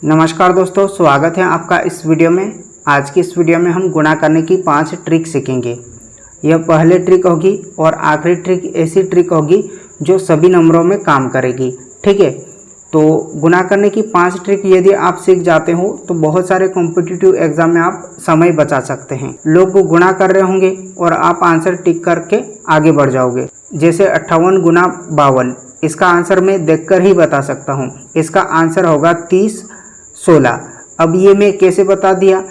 नमस्कार दोस्तों, स्वागत है आपका इस वीडियो में। आज की इस वीडियो में हम गुणा करने की 5 ट्रिक सीखेंगे। यह पहली ट्रिक होगी और आखिरी ट्रिक ऐसी ट्रिक होगी जो सभी नंबरों में काम करेगी। ठीक है, तो गुणा करने की 5 ट्रिक यदि आप सीख जाते हो तो बहुत सारे कॉम्पिटिटिव एग्जाम में आप समय बचा सकते हैं। लोग गुणा कर रहे होंगे और आप आंसर टिक करके आगे बढ़ जाओगे। जैसे 58 गुना 52, इसका आंसर मैं देखकर ही बता सकता हूँ। इसका आंसर होगा 30 16। अब ये मैं कैसे बता दिया?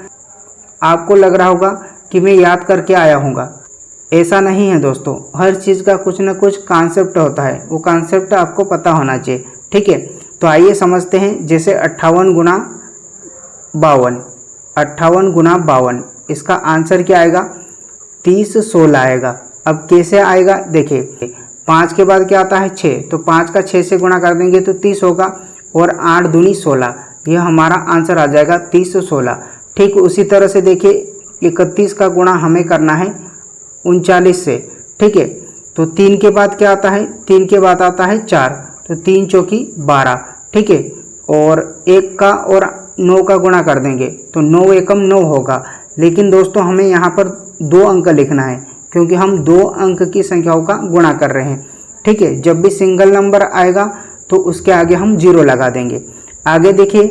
आपको लग रहा होगा कि मैं याद करके आया हूँगा। ऐसा नहीं है दोस्तों, हर चीज़ का कुछ न कुछ कॉन्सेप्ट होता है, वो कॉन्सेप्ट आपको पता होना चाहिए। ठीक है, तो आइए समझते हैं। जैसे 58 गुना 52, 58 गुना 52, इसका आंसर क्या आएगा? 30 16 आएगा। अब कैसे आएगा देखिए, 5 के बाद क्या आता है? 6, तो 5 का 6 से गुणा कर देंगे तो 30 होगा और 8 दूनी 16, यह हमारा आंसर आ जाएगा 30 16। ठीक उसी तरह से देखिए 31 का गुणा हमें करना है 39 से। ठीक है, तो 3 के बाद क्या आता है? 3 के बाद आता है 4, तो 3 चौकी 12। ठीक है, और 1 का और 9 का गुणा कर देंगे तो 9 एकम 9 होगा। लेकिन दोस्तों हमें यहाँ पर 2 अंक लिखना है क्योंकि हम 2 अंक की संख्याओं का गुणा कर रहे हैं। ठीक है, जब भी सिंगल नंबर आएगा तो उसके आगे हम 0 लगा देंगे। आगे देखिए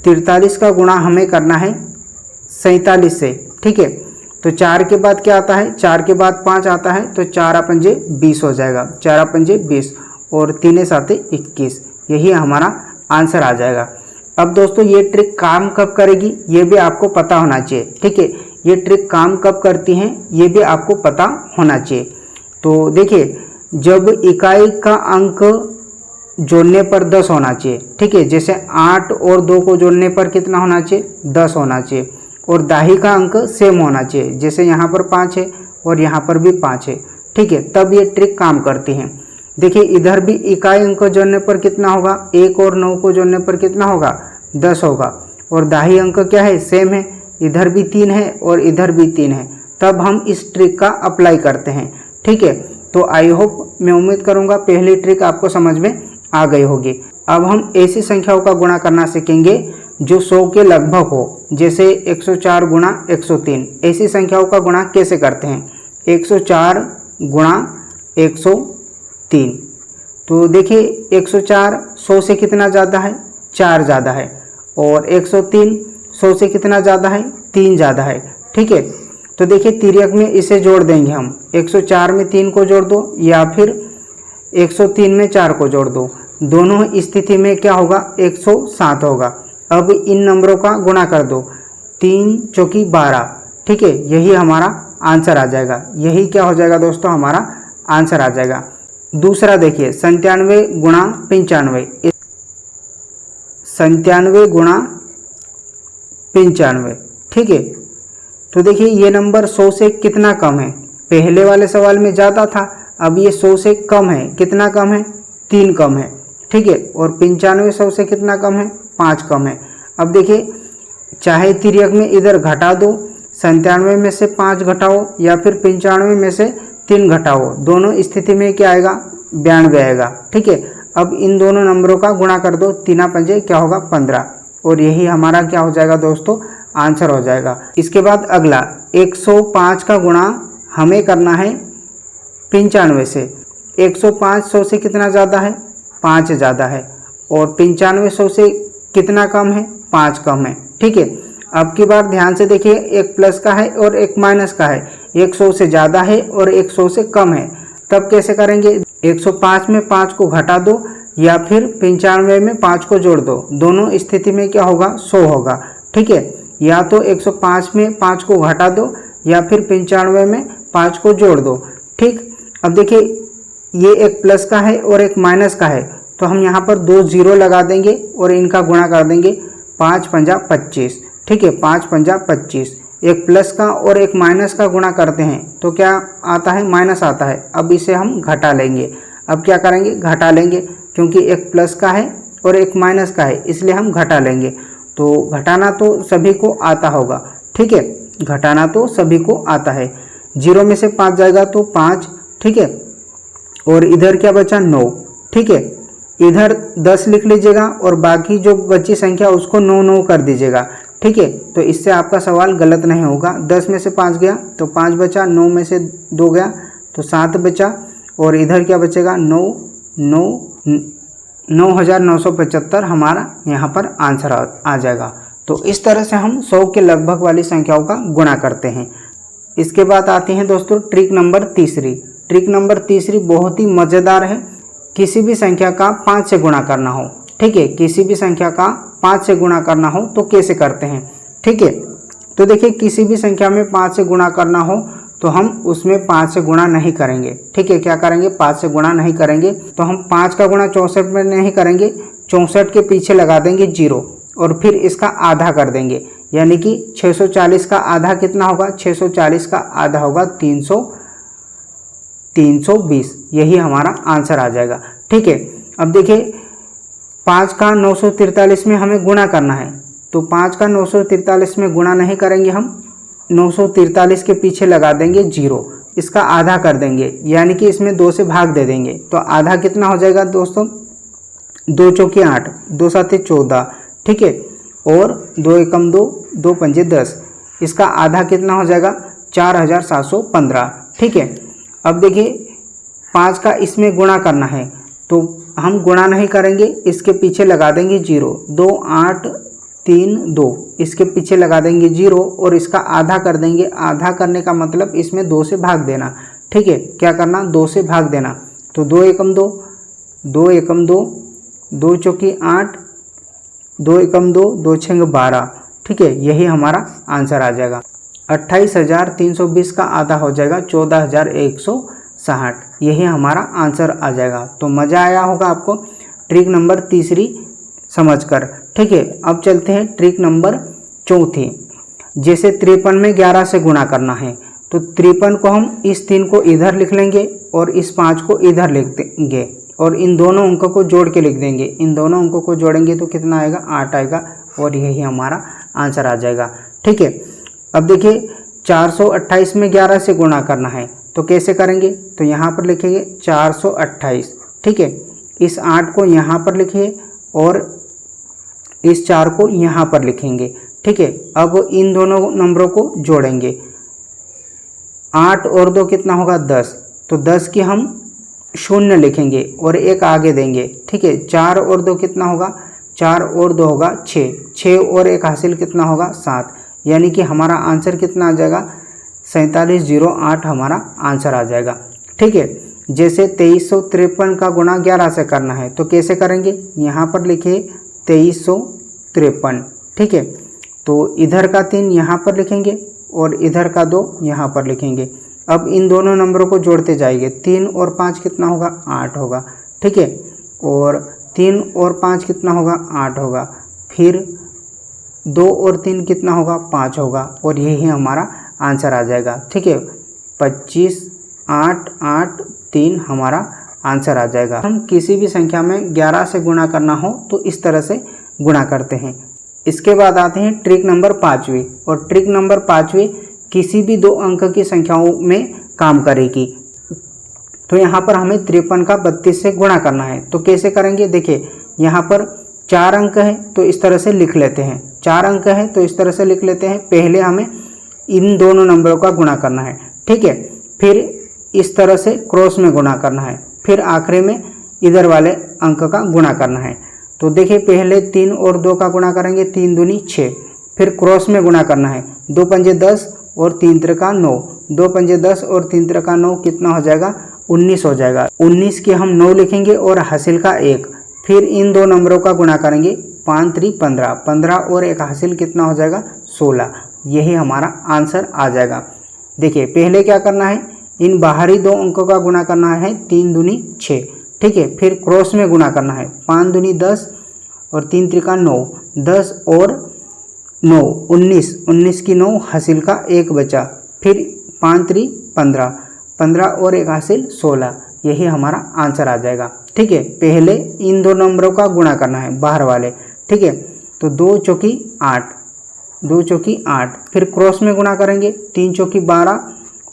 43 का गुणा हमें करना है 47 से। ठीक है, तो 4 के बाद क्या आता है? 4 के बाद 5 आता है, तो 4 पंजे 20 हो जाएगा। 4 पंजे 20 और 3 साते 21, यही हमारा आंसर आ जाएगा। अब दोस्तों ये ट्रिक काम कब करेगी ये भी आपको पता होना चाहिए। ठीक है, ये ट्रिक काम कब करती हैं ये भी आपको पता होना चाहिए। तो देखिए, जब इकाई का अंक जोड़ने पर 10 होना चाहिए। ठीक है, जैसे 8 और 2 को जोड़ने पर कितना होना चाहिए? 10 होना चाहिए। और दाही का अंक सेम होना चाहिए, जैसे यहाँ पर 5 है और यहाँ पर भी 5 है। ठीक है, तब ये ट्रिक काम करती है। देखिए इधर भी इकाई अंक जोड़ने पर कितना होगा? 1 और 9 को जोड़ने पर कितना होगा? 10 होगा। और दाही अंक क्या है? सेम है, इधर भी 3 है और इधर भी 3 है। तब हम इस ट्रिक का अप्लाई करते हैं। ठीक है, तो आई होप, मैं उम्मीद करूँगा पहली ट्रिक आपको समझ में आ गई होगी। अब हम ऐसी संख्याओं का गुणा करना सीखेंगे जो 100 के लगभग हो। जैसे 104 गुणा 103, ऐसी संख्याओं का गुणा कैसे करते हैं? 104 गुणा 103, तो देखिए 104 100 से कितना ज़्यादा है? 4 ज़्यादा है। और 103 100 से कितना ज़्यादा है? 3 ज़्यादा है। ठीक है, तो देखिए तिर्यक में इसे जोड़ देंगे हम। 104 में 3 को जोड़ दो या फिर 103 में 4 को जोड़ दो। दोनों स्थिति में क्या होगा? 107 होगा। अब इन नंबरों का गुणा कर दो, 3 चौकी 12। ठीक है, यही हमारा आंसर आ जाएगा। यही क्या हो जाएगा दोस्तों? हमारा आंसर आ जाएगा। दूसरा देखिए 97 गुणा 95, 97 गुणा 95। ठीक है, तो देखिए ये नंबर 100 से कितना कम है? पहले वाले सवाल में ज़्यादा था, अब ये 100 से कम है। कितना कम है? 3 कम है। ठीक है, और 95 100 से कितना कम है? 5 कम है। अब देखिए चाहे तिर्यक में इधर घटा दो, 97 में से 5 घटाओ या फिर 95 में से 3 घटाओ, दोनों स्थिति में क्या आएगा? 92 आएगा। ठीक है, अब इन दोनों नंबरों का गुणा कर दो, 3 पंजे क्या होगा? 15, और यही हमारा क्या हो जाएगा दोस्तों? आंसर हो जाएगा। इसके बाद अगला 105 का गुणा हमें करना है 95 से। 105 100 से कितना ज़्यादा है? 5 ज़्यादा है। और 95 100 से कितना कम है? 5 कम है। ठीक है, अब की बार ध्यान से देखिए, एक प्लस का है और एक माइनस का है। एक 100 से ज़्यादा है और एक 100 से कम है। तब कैसे करेंगे? 105 में 5 को घटा दो या फिर 95 में 5 को जोड़ दो। दोनों स्थिति में क्या होगा? 100 होगा। ठीक है, या तो 105 में 5 को घटा दो या फिर 95 में 5 को जोड़ दो। ठीक, अब देखिए ये एक प्लस का है और एक माइनस का है, तो हम यहाँ पर 2 0 लगा देंगे और इनका गुणा कर देंगे। 5 पंजा 25। ठीक है, 5 पंजा 25। एक प्लस का और एक माइनस का गुणा करते हैं तो क्या आता है? माइनस आता है। अब इसे हम घटा लेंगे। अब क्या करेंगे? घटा लेंगे, क्योंकि एक प्लस का है और एक माइनस का है, इसलिए हम घटा लेंगे। तो घटाना तो सभी को आता होगा। ठीक है, घटाना तो सभी को आता है। 0 में से 5 जाएगा तो 5। ठीक है, और इधर क्या बचा? 9। ठीक है, इधर 10 लिख लीजिएगा और बाकी जो बची संख्या उसको 9 9 कर दीजिएगा। ठीक है, तो इससे आपका सवाल गलत नहीं होगा। 10 में से 5 गया तो 5 बचा, 9 में से 2 गया तो 7 बचा, और इधर क्या बचेगा 9,975 हमारा यहाँ पर आंसर आ जाएगा। तो इस तरह से हम 100 के लगभग वाली संख्याओं का गुणा करते हैं। इसके बाद आते हैं दोस्तों ट्रिक नंबर तीसरी। ट्रिक नंबर तीसरी बहुत ही मज़ेदार है। किसी भी संख्या का 5 से गुणा करना हो, ठीक है, किसी भी संख्या का 5 से गुणा करना हो तो कैसे करते हैं। ठीक है, तो देखिए किसी भी संख्या में 5 से गुणा करना हो तो हम उसमें 5 से गुणा नहीं करेंगे। ठीक है, क्या करेंगे, 5 से गुणा नहीं करेंगे। तो हम 5 का गुणा 64 में नहीं करेंगे, 64 के पीछे लगा देंगे 0 और फिर इसका आधा कर देंगे, यानी कि 640 का आधा कितना होगा, 640 का आधा होगा 320। यही हमारा आंसर आ जाएगा। ठीक है, अब देखिए 5 का 943 में हमें गुणा करना है, तो 5 का 943 में गुणा नहीं करेंगे हम, 943 के पीछे लगा देंगे 0, इसका आधा कर देंगे, यानी कि इसमें 2 से भाग दे देंगे। तो आधा कितना हो जाएगा दोस्तों, 2 चौके 8, 2 साते 14, ठीक है, और 2 एकम 2, 2 पंजे 10, इसका आधा कितना हो जाएगा 4715। ठीक है, अब देखिए 5 का इसमें गुणा करना है तो हम गुणा नहीं करेंगे, इसके पीछे लगा देंगे 0, 2 8 3 2, इसके पीछे लगा देंगे 0 और इसका आधा कर देंगे। आधा करने का मतलब इसमें 2 से भाग देना। ठीक है, क्या करना, 2 से भाग देना। तो 2 एकम 2, 2 एकम 2, 2 चौकी 8, 2 एकम 2, 2 छंग 12। ठीक है, यही हमारा आंसर आ जाएगा। 28,320 का आधा हो जाएगा 14,160। यही हमारा आंसर आ जाएगा। तो मज़ा आया होगा आपको ट्रिक नंबर तीसरी समझकर। ठीक है, अब चलते हैं ट्रिक नंबर चौथी। जैसे 53 में 11 से गुणा करना है, तो 53 को हम इस 3 को इधर लिख लेंगे और इस 5 को इधर लिख देंगे और इन दोनों अंकों को जोड़ के लिख देंगे। इन दोनों अंकों को जोड़ेंगे तो कितना आएगा, 8 आएगा, और यही हमारा आंसर आ जाएगा। ठीक है, अब देखिए 428 में 11 से गुणा करना है तो कैसे करेंगे, तो यहाँ पर लिखेंगे 428। ठीक है, इस 8 को यहाँ पर लिखिए और इस 4 को यहाँ पर लिखेंगे। ठीक है, अब इन दोनों नंबरों को जोड़ेंगे। 8 और 2 कितना होगा 10, तो 10 की हम 0 लिखेंगे और 1 आगे देंगे। ठीक है, 4 और 2 कितना होगा, 4 और 2 होगा 6, 6 और 1 हासिल कितना होगा 7, यानी कि हमारा आंसर कितना आ जाएगा 4708 हमारा आंसर आ जाएगा। ठीक है, जैसे 2353 का गुणा 11 से करना है तो कैसे करेंगे, यहाँ पर लिखिए 2353। ठीक है, तो इधर का 3 यहाँ पर लिखेंगे और इधर का 2 यहाँ पर लिखेंगे। अब इन दोनों नंबरों को जोड़ते जाएंगे। 3 और 5 कितना होगा, 8 होगा। ठीक है, और 3 और 5 कितना होगा, 8 होगा। फिर 2 और 3 कितना होगा, 5 होगा, और यही हमारा आंसर आ जाएगा। ठीक है, 25 8 8 3 हमारा आंसर आ जाएगा। हम किसी भी संख्या में 11 से गुणा करना हो तो इस तरह से गुणा करते हैं। इसके बाद आते हैं ट्रिक नंबर 5वीं, और ट्रिक नंबर 5वीं किसी भी 2 अंक की संख्याओं में काम करेगी। तो यहाँ पर हमें 53 का 32 से गुणा करना है तो कैसे करेंगे, देखिए यहाँ पर 4 अंक है तो इस तरह से लिख लेते हैं। 4 अंक है तो इस तरह से लिख लेते हैं। पहले हमें इन दोनों नंबरों का गुणा करना है। ठीक है, फिर इस तरह से क्रॉस में गुणा करना है, फिर आखिरी में इधर वाले अंक का गुणा करना है। तो देखिए पहले 3 और 2 का गुणा करेंगे, 3 दूनी 6, फिर क्रॉस में गुणा करना है, 2 पंजे 10 और 3 त्रिका 9, 2 पंजे 10 और 3 त्रिका 9 कितना हो जाएगा, 19 हो जाएगा। 19 के हम 9 लिखेंगे और हासिल का 1, फिर इन 2 नंबरों का गुणा करेंगे, 5 3 15, 15 और 1 हासिल कितना हो जाएगा, 16। यही हमारा आंसर आ जाएगा। देखिए पहले क्या करना है, इन बाहरी 2 अंकों का गुणा करना है, 3 दूनी 6। ठीक है, फिर क्रॉस में गुणा करना है, 5 दूनी 10 और 3 त्रिका 9, 10 और 9 19, 19 की 9 हासिल का 1 बचा, फिर 5 3 15, 15 और 1 हासिल 16। यही हमारा आंसर आ जाएगा। ठीक है, पहले इन 2 नंबरों का गुणा करना है बाहर वाले। ठीक है, तो 2 चौकी 8, 2 चौकी 8, फिर क्रॉस में गुणा करेंगे, 3 चौकी 12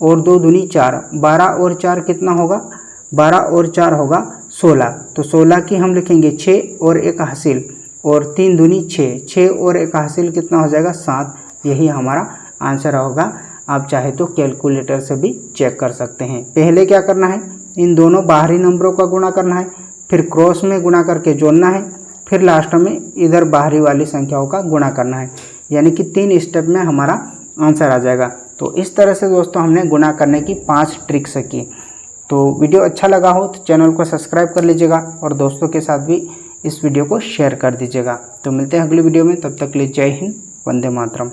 और 2 दूनी 4, 12 और 4 कितना होगा, 12 और 4 होगा 16, तो 16 की हम लिखेंगे 6 और 1 हासिल और 3 दूनी 6, 6 और 1 हासिल कितना हो जाएगा 7। यही हमारा आंसर होगा। आप चाहे तो कैलकुलेटर से भी चेक कर सकते हैं। पहले क्या करना है, इन दोनों बाहरी नंबरों का गुणा करना है, फिर क्रॉस में गुणा करके जोड़ना है, फिर लास्ट में इधर बाहरी वाली संख्याओं का गुणा करना है। यानी कि 3 स्टेप में हमारा आंसर आ जाएगा। तो इस तरह से दोस्तों हमने गुणा करने की 5 ट्रिक्स की। तो वीडियो अच्छा लगा हो तो चैनल को सब्सक्राइब कर लीजिएगा और दोस्तों के साथ भी इस वीडियो को शेयर कर दीजिएगा। तो मिलते हैं अगली वीडियो में, तब तक के लिए जय हिंद, वंदे मातरम।